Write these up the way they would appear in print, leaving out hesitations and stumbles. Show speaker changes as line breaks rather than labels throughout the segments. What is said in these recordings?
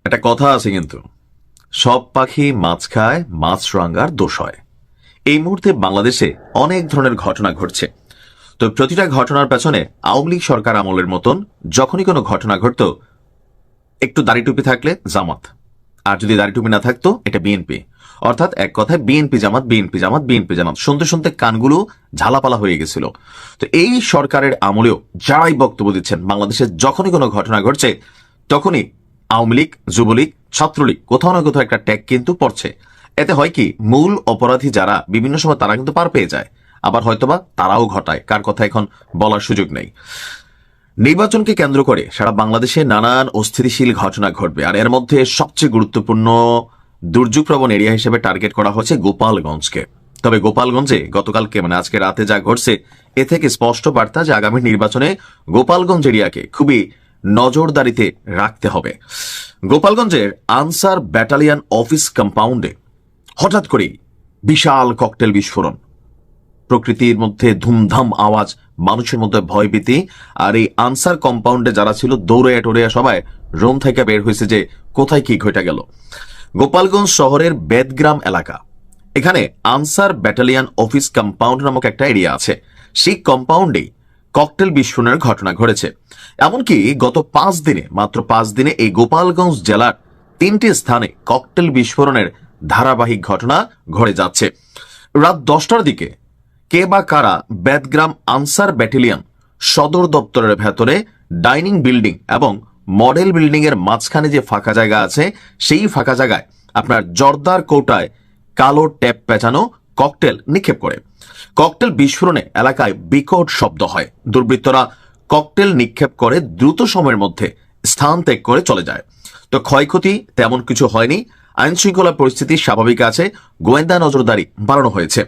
একটা কথা আছে কিন্তু, সব পাখি মাছ খায়, মাছরাঙার দোষ হয়। এই মুহূর্তে বাংলাদেশে অনেক ধরনের ঘটনা ঘটছে। তো প্রতিটা ঘটনার পেছনে আওয়ামী লীগ সরকার আমলের মতন যখনই কোনো ঘটনা ঘটতো, একটু দাড়ি টুপি থাকলে জামাত, আর যদি দাড়ি টুপি না থাকতো এটা বিএনপি। অর্থাৎ এক কথায় বিএনপি জামাত, বিএনপি জামাত, বিএনপি জামাত, শুনতে শুনতে কানগুলো ঝালাপালা হয়ে গেছিল। তো এই সরকারের আমলেও যারাই বক্তব্য দিচ্ছেন, বাংলাদেশে যখনই কোনো ঘটনা ঘটছে তখনই আওয়ামী লীগ, যুবলীগ, ছাত্রলীগ কোথাও না কোথাও একটা ট্যাগ কিন্তু পড়ছে। এতে হয় কি, মূল অপরাধী যারা বিভিন্ন সময় তারা কিন্তু পার পেয়ে যায়, আবার হয়তোবা তারাও ঘটায়, কার কথা এখন বলার সুযোগ নেই। নির্বাচনকে কেন্দ্র করে সারা বাংলাদেশে নানান অস্থিতিশীল ঘটনা ঘটবে, আর এর মধ্যে সবচেয়ে গুরুত্বপূর্ণ দুর্যোগপ্রবণ এরিয়া হিসেবে টার্গেট করা হচ্ছে গোপালগঞ্জকে। তবে গোপালগঞ্জে গতকালকে মানে আজকে রাতে যা ঘটছে, এ থেকে স্পষ্ট বার্তা যে আগামী নির্বাচনে গোপালগঞ্জ এরিয়াকে খুবই নজরদারিতে রাখতে হবে। গোপালগঞ্জের আনসার ব্যাটালিয়ন অফিস কম্পাউন্ডে হঠাৎ করেই বিশাল ককটেল বিস্ফোরণ, প্রকৃতির মধ্যে ধুমধাম আওয়াজ, মানুষের মধ্যে ভয়ভীতি। আর এই আনসার কম্পাউন্ডে যারা ছিল দৌড়ে টোড়ে সবাই রোম থেকে বের হয়েছে যে কোথায় কি ঘটে গেল। গোপালগঞ্জ শহরের বেদগ্রাম এলাকা, এখানে আনসার ব্যাটালিয়ন অফিস কম্পাউন্ড নামক একটা এরিয়া আছে। সেই কম্পাউন্ডেই ককটেল বিস্ফোরণের ঘটনা ঘটেছে। এমনকি গত 5 দিনে, মাত্র 5 দিনে এই গোপালগঞ্জ জেলার 3টি স্থানে ককটেল বিস্ফোরণের ধারাবাহিক ঘটনা ঘটে যাচ্ছে। রাত 10টার দিকে কে বা কারা বেদগ্রাম আনসার ব্যাটালিয়ন সদর দপ্তরের ভেতরে ডাইনিং বিল্ডিং এবং মডেল বিল্ডিং এর মাঝখানে যে ফাঁকা জায়গা আছে, সেই ফাঁকা জায়গায় আপনার জর্দার কৌটায় কালো ট্যাপ পেঁচানো ককটেল নিক্ষেপ করে। ককটেল বিস্ফোরণে এলাকায় বিকট শব্দ হয়। দুর্বৃত্তরা ককটেল নিক্ষেপ করে দ্রুত সময়ের মধ্যে স্থান ত্যাগ করে চলে যায়। তো ক্ষয়ক্ষতি তেমন কিছু হয়নি, আইন শৃঙ্খলা পরিস্থিতি স্বাভাবিক আছে, গোয়েন্দা নজরদারি বাড়ানো হয়েছে।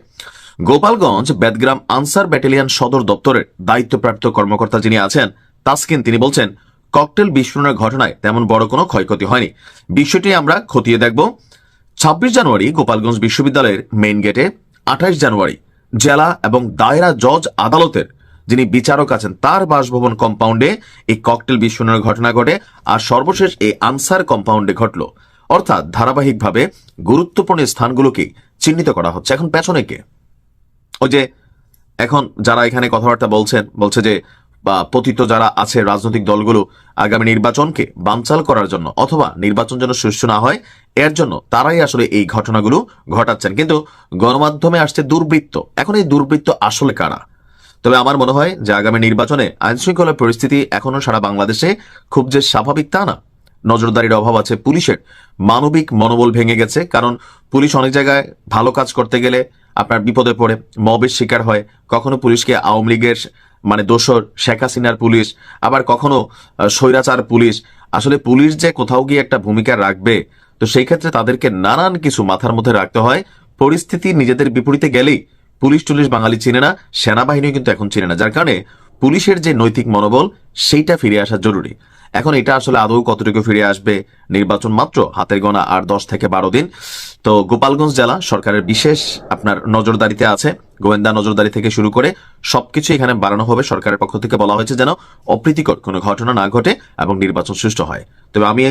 গোপালগঞ্জ বেদগ্রাম আনসার ব্যাটালিয়ন সদর দপ্তরের দায়িত্বপ্রাপ্ত কর্মকর্তা যিনি আছেন, তাসকিন, তিনি বলছেন ককটেল বিস্ফোরণের ঘটনায় তেমন বড় কোনো ক্ষয়ক্ষতি হয়নি, বিষয়টি আমরা খতিয়ে দেখব। 26 জানুয়ারি গোপালগঞ্জ বিশ্ববিদ্যালয়ের মেইন গেটে, 28 জানুয়ারি জেলা এবং দায়রা জজ আদালতের যিনি বিচারক আছেন তার বাসভবন কম্পাউন্ডে এই ককটেল বিস্ফোরণের ঘটনা ঘটে, আর সর্বশেষ এই আনসার কম্পাউন্ডে ঘটল। অর্থাৎ ধারাবাহিকভাবে গুরুত্বপূর্ণ স্থানগুলোকে চিহ্নিত করা হচ্ছে। এখন পেছনে কে? ওই যে এখন যারা এখানে কথাবার্তা বলছে যে বা পতিত যারা আছে রাজনৈতিক দলগুলো আগামী নির্বাচনকে বানচাল করার জন্য অথবা নির্বাচন যেন সুষ্ঠু না হয় এর জন্য তারাই আসলে এই ঘটনাগুলো ঘটাচ্ছেন। কিন্তু গণমাধ্যমে আসছে দুর্বৃত্ত। এখন এই দুর্বৃত্ত আসলে কারা? তবে আমার মনে হয় যে আগামী নির্বাচনে আইন শৃঙ্খলা পরিস্থিতি এখনো সারা বাংলাদেশে খুব যে স্বাভাবিক তা না। নজরদারির অভাব আছে, পুলিশের মানবিক মনোবল ভেঙে গেছে, কারণ পুলিশ অনেক জায়গায় ভালো কাজ করতে গেলে আপনার বিপদে পড়ে মবের শিকার হয়। কখনো পুলিশকে আওয়ামী লীগের মানে দোসর শেখ হাসিনার পুলিশ, আবার কখনো স্বৈরাচার পুলিশ। আসলে পুলিশ যে কোথাও গিয়ে একটা ভূমিকা রাখবে, তো সেই ক্ষেত্রে তাদেরকে নানান কিছু মাথার মধ্যে রাখতে হয়। পরিস্থিতি নিজেদের বিপরীতে গেলেই পুলিশ টুলিশ বাঙালি চিনে না, সেনাবাহিনীও কিন্তু এখন চিনে না, যার কারণে পুলিশের যে নৈতিক মনোবল সেইটা ফিরে আসা জরুরি। এখন এটা আসলে আদৌ কতটুকু ফিরে আসবে, নির্বাচন মাত্র হাতের গোনা আর 10 থেকে 12 দিন। তো গোপালগঞ্জ জেলা সরকারের বিশেষ আপনার নজরদারিতে আছে, গোয়েন্দা নজরদারি থেকে শুরু করে সবকিছু এখানে বাড়ানো হবে। সরকারের পক্ষ থেকে বলা হয়েছে যেন অপ্রীতিকর কোনো ঘটনা না ঘটে এবং নির্বাচন সুষ্ঠু হয়। তবে আমি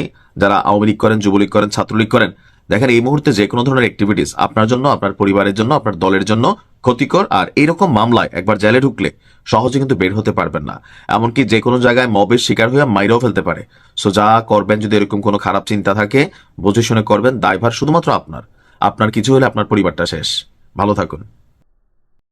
যারা আওয়ামী লীগ করেন, যুবলীগ করেন, ছাত্রলীগ করেন, দেখেন এই মুহূর্তে যে কোনো ধরনের অ্যাক্টিভিটিস আপনার জন্য, আপনার পরিবারের জন্য, আপনার দলের জন্য ক্ষতিকর। আর এইরকম মামলায় একবার জেলে ঢুকলে সহজে কিন্তু বের হতে পারবেন না, এমনকি যে কোনো জায়গায় মবের শিকার হয়ে মাইরাও ফেলতে পারে। সো যা করবেন, যদি এরকম কোনো খারাপ চিন্তা থাকে বুঝে শুনে করবেন, দায়ভার শুধুমাত্র আপনার। আপনার কিছু হলে আপনার পরিবারটা শেষ। ভালো থাকুন।